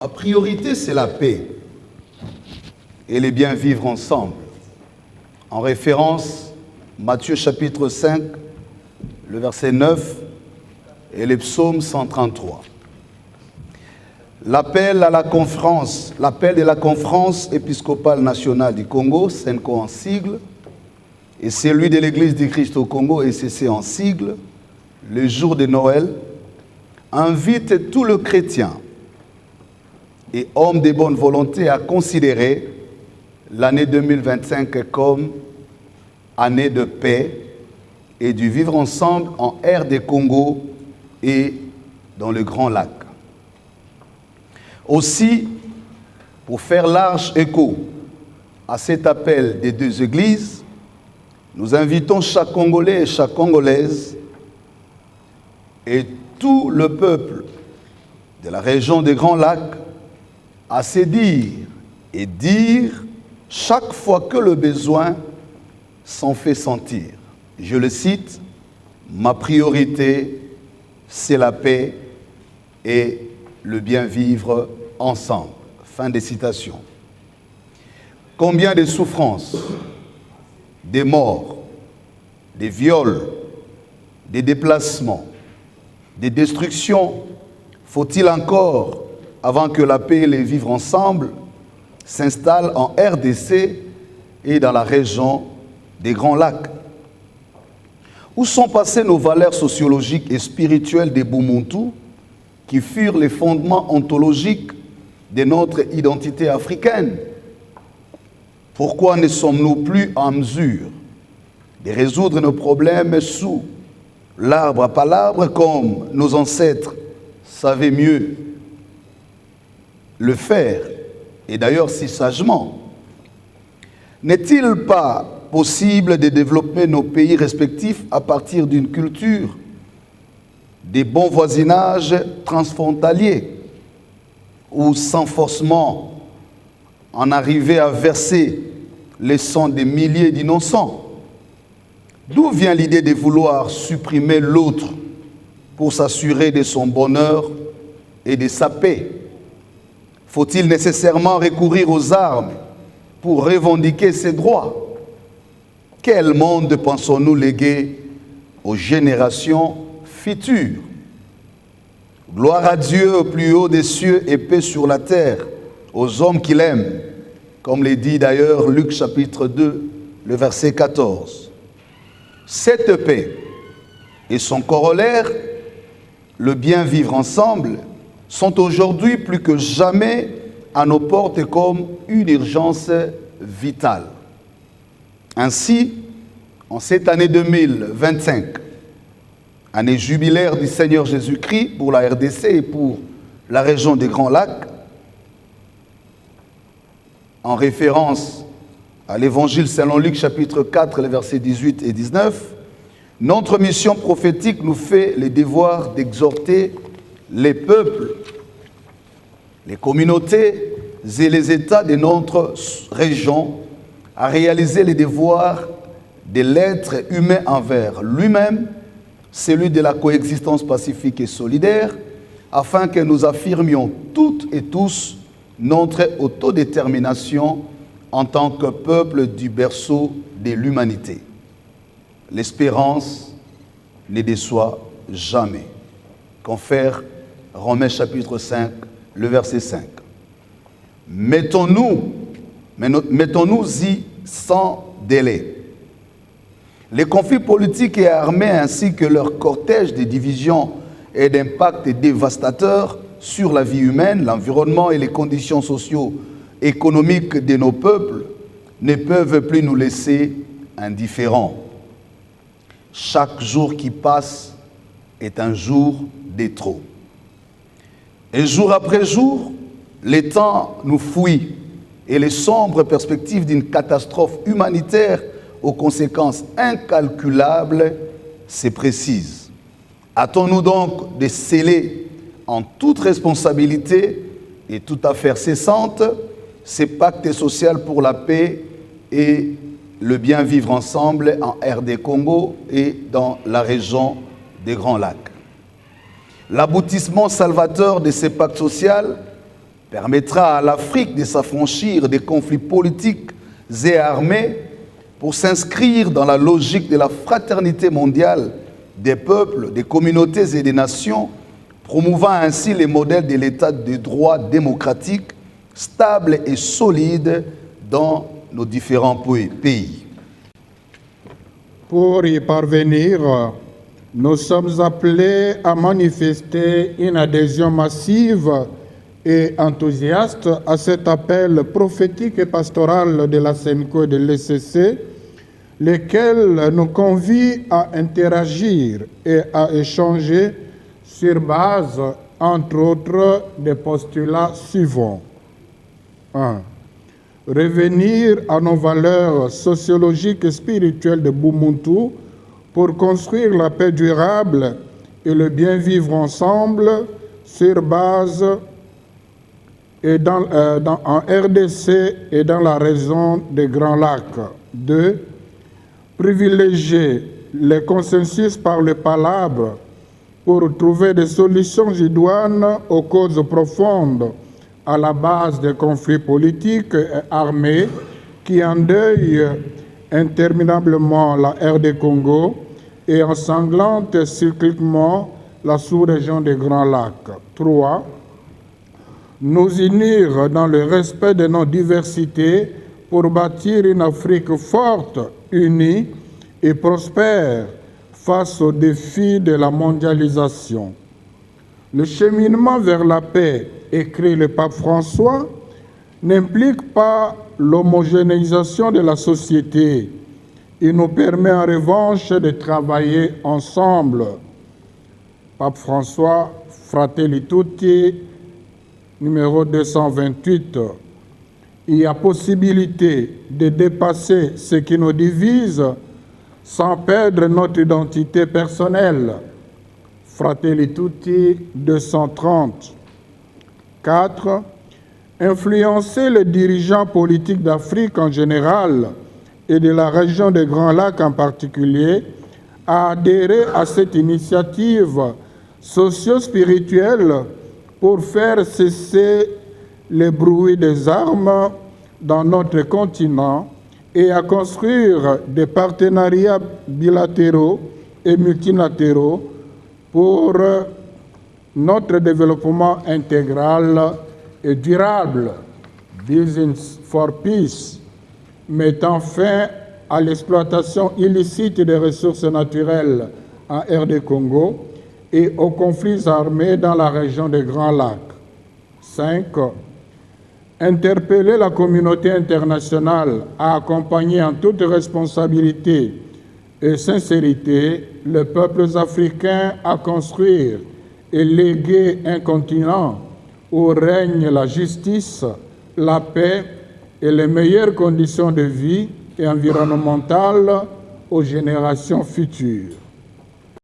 La priorité, c'est la paix et les bien vivre ensemble. En référence, Matthieu chapitre 5, le verset 9 et les psaumes 133. L'appel de la conférence épiscopale nationale du Congo, SENCO en sigle, et celui de l'Église du Christ au Congo, ECC en sigle, le jour de Noël, invite tout le chrétien et homme de bonne volonté à considérer l'année 2025 comme année de paix et du vivre ensemble en RD Congo et dans le Grand Lac. Aussi, pour faire large écho à cet appel des deux églises, nous invitons chaque Congolais et chaque Congolaise et tout le peuple de la région des Grands Lacs à se dire et dire chaque fois que le besoin s'en fait sentir. Je le cite, ma priorité, c'est la paix et le bien vivre ensemble. Fin des citations. Combien de souffrances, des morts, des viols, des déplacements, des destructions faut-il encore avant que la paix et le vivre ensemble s'installent en RDC et dans la région des Grands Lacs? Où sont passées nos valeurs sociologiques et spirituelles des Bumuntu qui furent les fondements ontologiques de notre identité africaine? Pourquoi ne sommes-nous plus en mesure de résoudre nos problèmes sous l'arbre à palabres comme nos ancêtres savaient mieux le faire, et d'ailleurs si sagement? N'est-il pas possible de développer nos pays respectifs à partir d'une culture des bons voisinages transfrontaliers ou sans forcément en arriver à verser le sang des milliers d'innocents? D'où vient l'idée de vouloir supprimer l'autre pour s'assurer de son bonheur et de sa paix? Faut-il nécessairement recourir aux armes pour revendiquer ses droits? Quel monde pensons-nous léguer aux générations futures? Gloire à Dieu au plus haut des cieux et paix sur la terre, aux hommes qu'il aime, comme le dit d'ailleurs Luc chapitre 2, le verset 14. Cette paix et son corollaire, le bien vivre ensemble, sont aujourd'hui plus que jamais à nos portes comme une urgence vitale. Ainsi, en cette année 2025, année jubilaire du Seigneur Jésus-Christ pour la RDC et pour la région des Grands Lacs, en référence à l'Évangile selon Luc chapitre 4, les versets 18 et 19, notre mission prophétique nous fait le devoir d'exhorter les peuples, les communautés et les États de notre région à réaliser les devoirs de l'être humain envers lui-même, celui de la coexistence pacifique et solidaire, afin que nous affirmions toutes et tous notre autodétermination en tant que peuple du berceau de l'humanité. L'espérance ne déçoit jamais. Confère Romains chapitre 5, le verset 5. Mettons-nous-y sans délai. Les conflits politiques et armés ainsi que leur cortège de divisions et d'impacts dévastateurs sur la vie humaine, l'environnement et les conditions socio-économiques de nos peuples ne peuvent plus nous laisser indifférents. Chaque jour qui passe est un jour de trop. Et jour après jour, les temps nous fuient et les sombres perspectives d'une catastrophe humanitaire aux conséquences incalculables se précisent. Hâtons-nous donc de sceller en toute responsabilité et toute affaire cessante ces pactes sociaux pour la paix et le bien vivre ensemble en RD Congo et dans la région des Grands Lacs. L'aboutissement salvateur de ces pactes sociaux permettra à l'Afrique de s'affranchir des conflits politiques et armés pour s'inscrire dans la logique de la fraternité mondiale des peuples, des communautés et des nations, promouvant ainsi les modèles de l'état de droit démocratique, stable et solide dans nos différents pays. Pour y parvenir, nous sommes appelés à manifester une adhésion massive et enthousiaste à cet appel prophétique et pastoral de la SENCO et de l'ECC, lesquels nous convient à interagir et à échanger sur base, entre autres, des postulats suivants. 1. Revenir à nos valeurs sociologiques et spirituelles de Bumuntu pour construire la paix durable et le bien vivre ensemble sur base et en RDC et dans la région des Grands Lacs. 2. Privilégier les consensus par le palabre pour trouver des solutions idoines aux causes profondes à la base des conflits politiques et armés qui endeuillent interminablement la RD Congo et ensanglantent cycliquement la sous-région des Grands Lacs. 3. Nous unir dans le respect de nos diversités pour bâtir une Afrique forte, unie et prospère face aux défis de la mondialisation. Le cheminement vers la paix, écrit le pape François, n'implique pas l'homogénéisation de la société. Il nous permet en revanche de travailler ensemble. Pape François, Fratelli Tutti, numéro 228. Il y a possibilité de dépasser ce qui nous divise sans perdre notre identité personnelle. Fratelli Tutti 230. 4. Influencer les dirigeants politiques d'Afrique en général et de la région des Grands Lacs en particulier à adhérer à cette initiative socio-spirituelle pour faire cesser les bruits des armes dans notre continent et à construire des partenariats bilatéraux et multilatéraux pour notre développement intégral et durable, Business for Peace, mettant fin à l'exploitation illicite des ressources naturelles en RD Congo et aux conflits armés dans la région des Grands Lacs. 5. Interpeller la communauté internationale à accompagner en toute responsabilité et sincérité les peuples africains à construire et léguer un continent où règne la justice, la paix et les meilleures conditions de vie et environnementales aux générations futures.